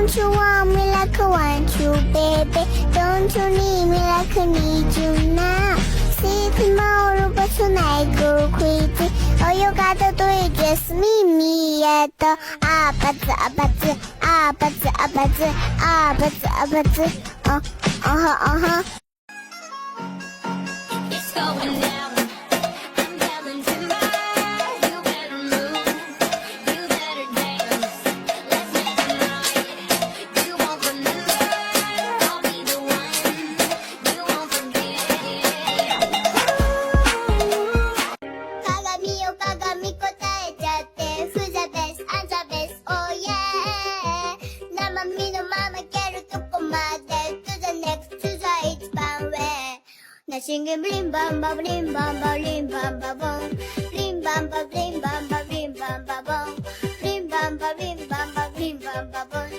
Don't you want me like I want you, baby? Don't you need me like I need you now? See tomorrow, but tonight go crazy. All you gotta do is just meet me at the 아바즈 아바즈 아바즈 아바즈 아바즈 It's going down. I'm telling tonight. You better move. You better dance. Let's make it right. You won't remember. I'll be the one. You won't forget.鏡よ鏡答えちゃってふざべすあんざべす Oh yeah 生身のまま蹴るとこまで To the next to the 一番上Nothing in blim bam bam blim bam bam blim bam bam bom blim bam bam blim bam bam blim bam bam bom blim bam bam blim bam bam blim bam bam bom